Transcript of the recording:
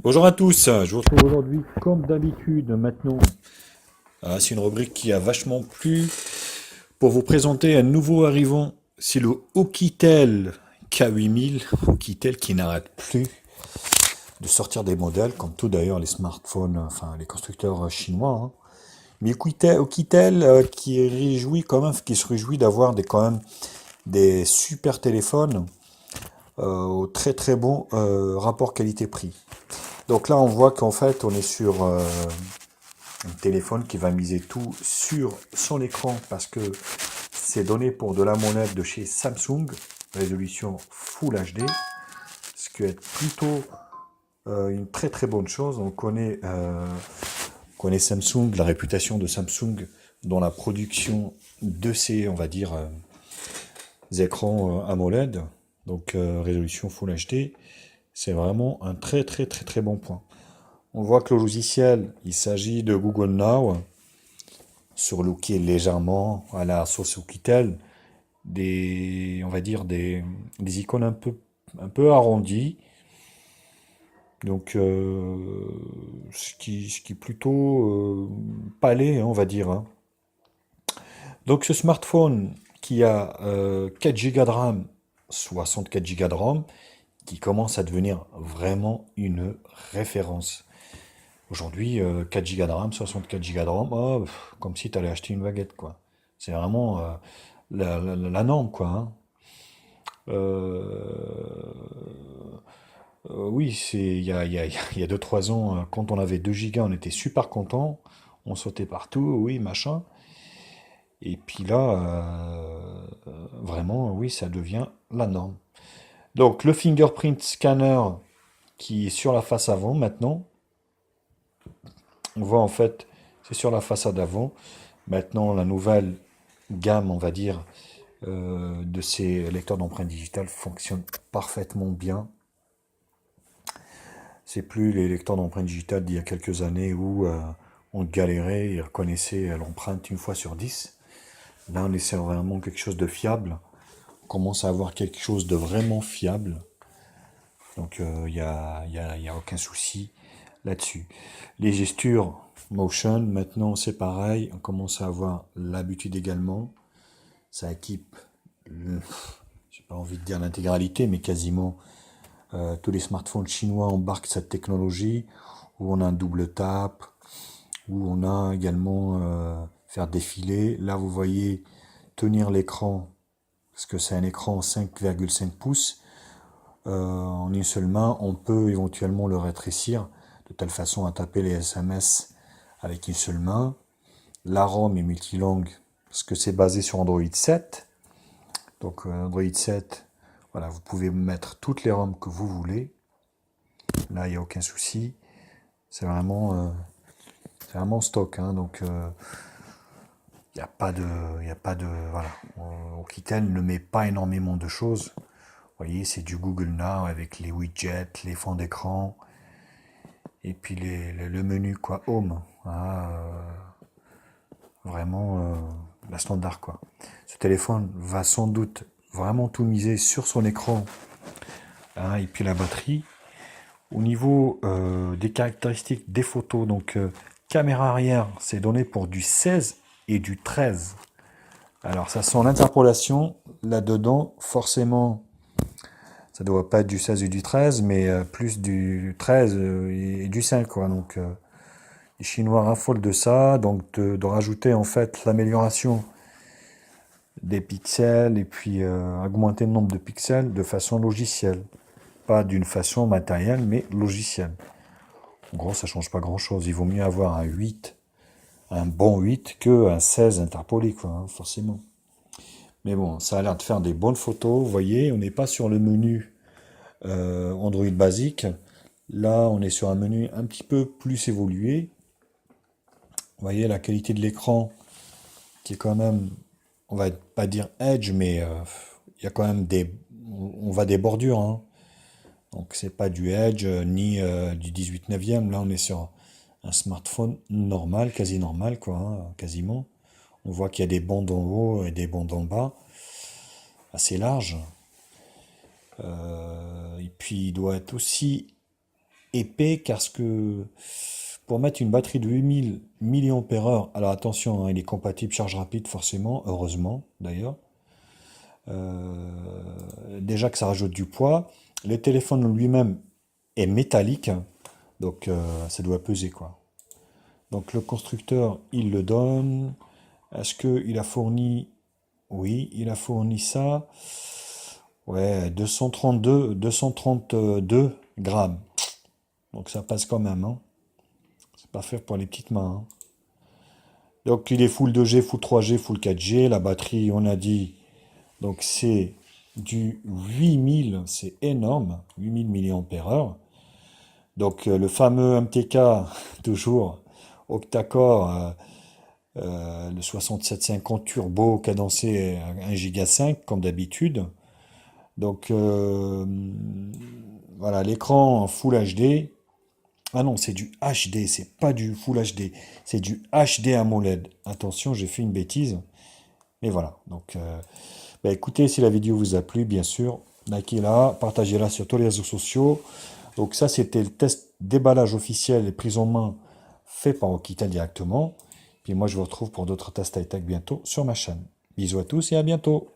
Bonjour à tous, je vous retrouve aujourd'hui comme d'habitude maintenant. C'est une rubrique qui a vachement plu pour vous présenter un nouveau arrivant. C'est le Oukitel K8000, Oukitel qui n'arrête plus de sortir des modèles, comme tout d'ailleurs les smartphones, enfin les constructeurs chinois, hein. Mais Oukitel qui se réjouit d'avoir quand même des super téléphones au très très bon rapport qualité-prix. Donc là on voit qu'en fait on est sur un téléphone qui va miser tout sur son écran parce que c'est donné pour de l'AMOLED de chez Samsung, résolution Full HD, ce qui est plutôt une très très bonne chose. On connaît Samsung, la réputation de Samsung dans la production de ces, on va dire, écrans AMOLED, donc résolution Full HD. C'est vraiment un très très très très bon point. On voit que le logiciel, il s'agit de Google Now, surlooké légèrement à la sauce Oukitel, on va dire des icônes un peu arrondies, donc ce qui est plutôt palais, hein, on va dire, hein. Donc ce smartphone qui a 4 Go de RAM, 64 Go de RAM, qui commence à devenir vraiment une référence. Aujourd'hui, 4 Go de RAM, 64 Go de RAM, oh, comme si tu allais acheter une baguette, quoi. C'est vraiment la norme, quoi, hein. Oui, il y a 2-3 ans, quand on avait 2 gigas, on était super content. On sautait partout, oui, machin. Et puis là, vraiment, oui, ça devient la norme. Donc, le fingerprint scanner qui est sur la face avant maintenant, on voit en fait, c'est sur la façade avant. Maintenant, la nouvelle gamme, on va dire, de ces lecteurs d'empreintes digitales fonctionne parfaitement bien. C'est plus les lecteurs d'empreintes digitales d'il y a quelques années où on galérait et reconnaissait l'empreinte une fois sur 10. Là, on essaie vraiment quelque chose de fiable. On commence à avoir quelque chose de vraiment fiable. Donc, il y a aucun souci là-dessus. Les gestures motion, maintenant, c'est pareil. On commence à avoir l'habitude également. Ça équipe, j'ai pas envie de dire l'intégralité, mais quasiment tous les smartphones chinois embarquent cette technologie où on a un double tap, où on a également faire défiler. Là, vous voyez tenir l'écran, parce que c'est un écran 5,5 pouces. En une seule main, on peut éventuellement le rétrécir de telle façon à taper les SMS avec une seule main. La ROM est multilangue, parce que c'est basé sur Android 7. Donc Android 7, voilà, vous pouvez mettre toutes les ROM que vous voulez. Là, il n'y a aucun souci. C'est vraiment stock, hein, donc il n'y a pas de, voilà. Oukitel ne met pas énormément de choses. Vous voyez, c'est du Google Now avec les widgets, les fonds d'écran, et puis le menu quoi, Home, hein, vraiment la standard quoi. Ce téléphone va sans doute vraiment tout miser sur son écran, hein, et puis la batterie. Au niveau des caractéristiques des photos, donc caméra arrière, c'est donné pour du 16 et du 13. Alors ça sent l'interpolation là-dedans, forcément, ça doit pas être du 16 et du 13, mais plus du 13 et du 5, quoi. Donc les Chinois raffolent de ça, donc de rajouter en fait l'amélioration des pixels et puis augmenter le nombre de pixels de façon logicielle. Pas d'une façon matérielle, mais logicielle. En gros, ça change pas grand-chose. Il vaut mieux avoir un 8, un bon 8, que un 16 interpolé, quoi, hein, forcément. Mais bon, ça a l'air de faire des bonnes photos. Vous voyez, on n'est pas sur le menu Android basique. Là, on est sur un menu un petit peu plus évolué. Vous voyez, la qualité de l'écran qui est quand même, on va pas dire edge, mais il y a quand même on va des bordures, hein. Donc c'est pas du Edge ni du 18 neuvième. Là on est sur un smartphone normal, quasi normal quoi, hein, quasiment. On voit qu'il y a des bandes en haut et des bandes en bas, assez larges. Et puis il doit être aussi épais, car pour mettre une batterie de 8000 mAh, alors attention, hein, il est compatible charge rapide forcément, heureusement d'ailleurs. Déjà que ça rajoute du poids. Le téléphone lui-même est métallique, donc ça doit peser quoi. Donc le constructeur, il le donne. Est-ce qu'il a fourni... Oui, il a fourni ça. Ouais, 232 grammes. Donc ça passe quand même, hein. C'est pas fait pour les petites mains, hein. Donc il est full 2G, full 3G, full 4G. La batterie, on a dit, donc c'est du 8000, c'est énorme, 8000 mAh. Donc le fameux MTK, toujours octa-core, le 6750 turbo cadencé à 1,5 Go comme d'habitude. Donc voilà, l'écran Full HD. Ah non, c'est du HD, c'est pas du Full HD, c'est du HD AMOLED. Attention, j'ai fait une bêtise. Mais voilà, donc bah, écoutez, si la vidéo vous a plu, bien sûr, likez-la, partagez-la sur tous les réseaux sociaux. Donc ça, c'était le test déballage officiel et prise en main fait par Okitel directement. Puis moi, je vous retrouve pour d'autres tests high-tech bientôt sur ma chaîne. Bisous à tous et à bientôt.